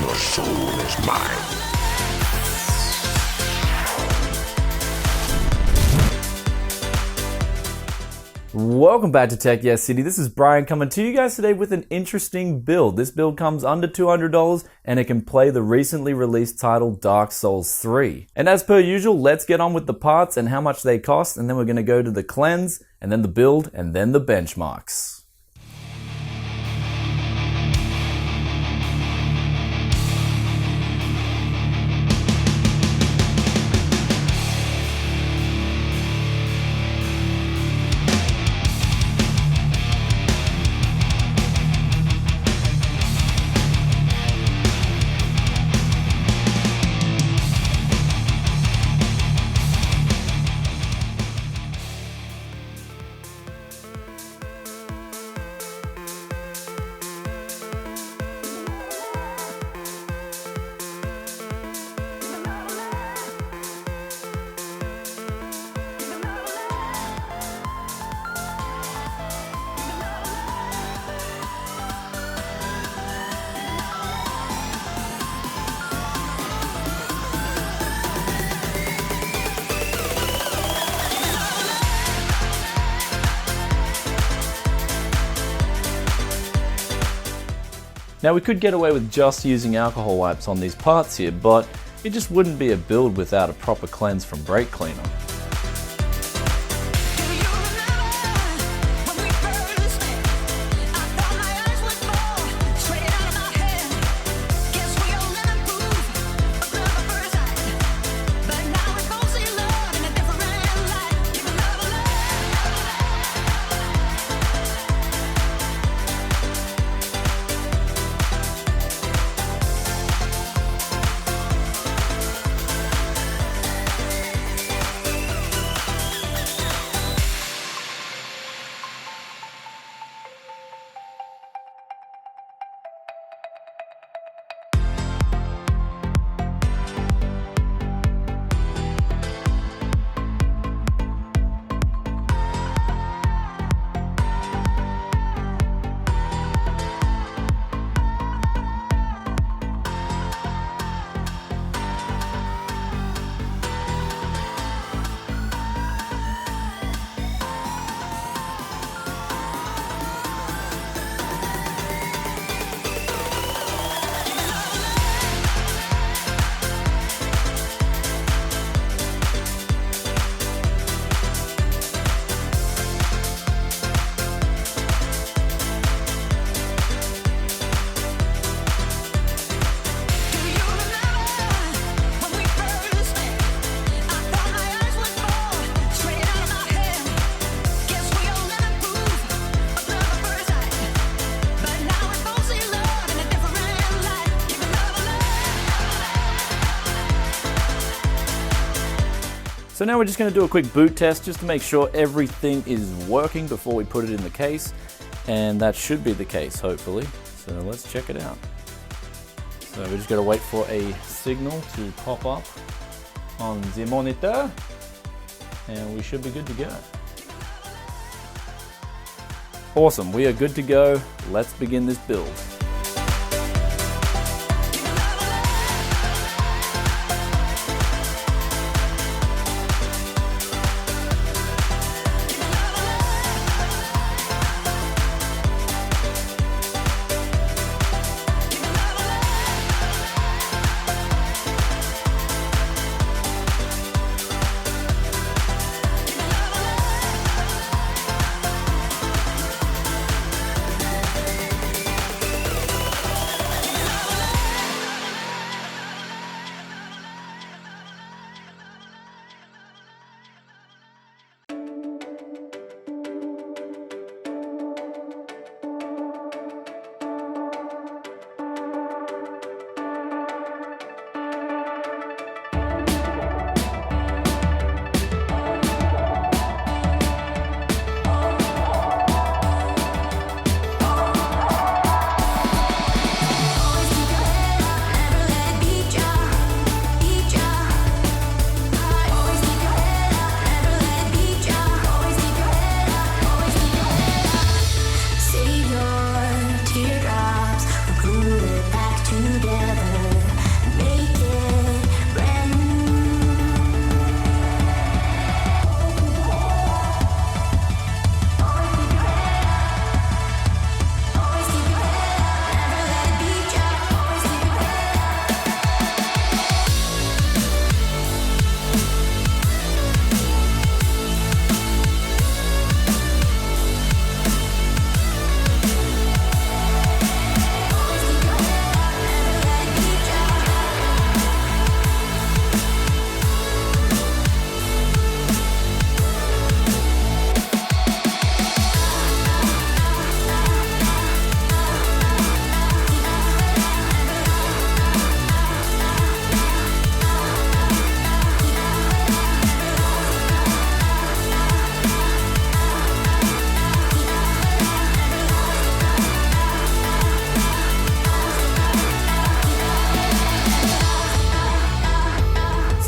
Your soul is mine. Welcome back to Tech Yes City. This is Brian coming to you guys today with an interesting build. This build comes under $200 and it can play the recently released title Dark Souls 3. And as per usual, let's get on with the parts and how much they cost, and then we're going to go to the cleanse, and then the build, and then the benchmarks. Now we could get away with just using alcohol wipes on these parts here, but it just wouldn't be a build without a proper cleanse from brake cleaner. So now we're just going to do a quick boot test just to make sure everything is working before we put it in the case, and that should be the case hopefully. So let's check it out. So we're just going to wait for a signal to pop up on the monitor and we should be good to go. Awesome, we are good to go. Let's begin this build.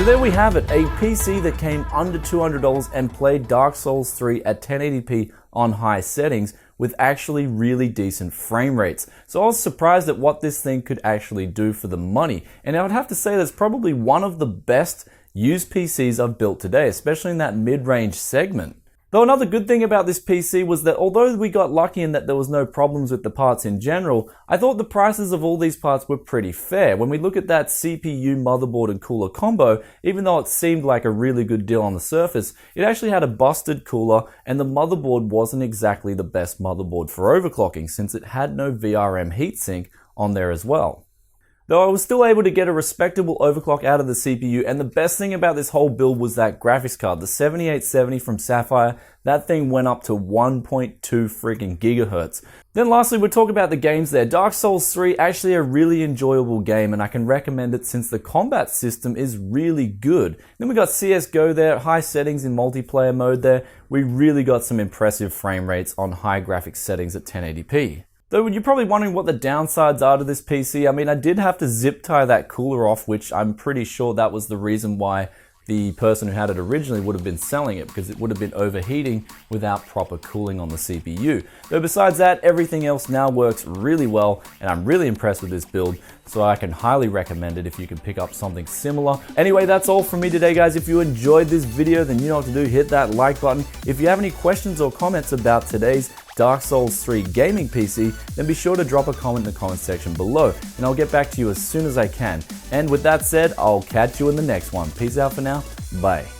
there we have it, a PC that came under $200 and played Dark Souls 3 at 1080p on high settings with actually really decent frame rates. So I was surprised at what this thing could actually do for the money. And I would have to say that's probably one of the best used PCs I've built today, especially in that mid-range segment. Though another good thing about this PC was that although we got lucky in that there was no problems with the parts in general, I thought the prices of all these parts were pretty fair. When we look at that CPU, motherboard and cooler combo, even though it seemed like a really good deal on the surface, it actually had a busted cooler and the motherboard wasn't exactly the best motherboard for overclocking since it had no VRM heatsink on there as well. Though I was still able to get a respectable overclock out of the CPU, and the best thing about this whole build was that graphics card, the 7870 from Sapphire. That thing went up to 1.2 freaking gigahertz. Then lastly, we'll talk about the games there. Dark Souls 3, actually a really enjoyable game, and I can recommend it since the combat system is really good. Then we got CSGO there, high settings in multiplayer mode there. We really got some impressive frame rates on high graphics settings at 1080p. Though you're probably wondering what the downsides are to this PC. I mean, I did have to zip tie that cooler off, which I'm pretty sure that was the reason why the person who had it originally would have been selling it, because it would have been overheating without proper cooling on the CPU. Though besides that, everything else now works really well, and I'm really impressed with this build, so I can highly recommend it if you can pick up something similar. Anyway, that's all from me today, guys. If you enjoyed this video, then you know what to do. Hit that like button. If you have any questions or comments about today's Dark Souls 3 gaming PC, then be sure to drop a comment in the comment section below, and I'll get back to you as soon as I can. And with that said, I'll catch you in the next one. Peace out for now. Bye.